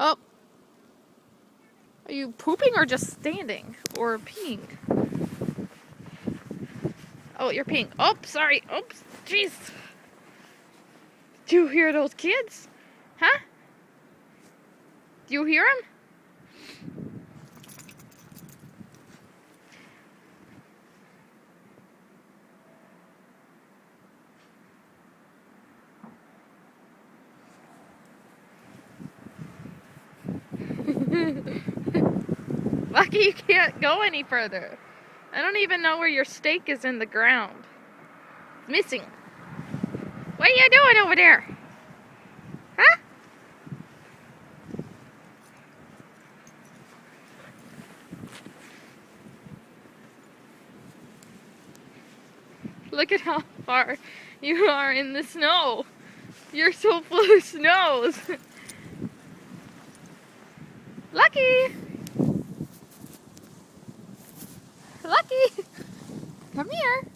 Oh, are you pooping or just standing? Or peeing? Oh, you're peeing. Oh, sorry. Oops. Jeez. Do you hear those kids? Huh? Do you hear them? Lucky you can't go any further. I don't even know where your stake is in the ground. It's missing. What are you doing over there? Huh? Look at how far you are in the snow. You're so full of snows. Lucky! Lucky! Come here.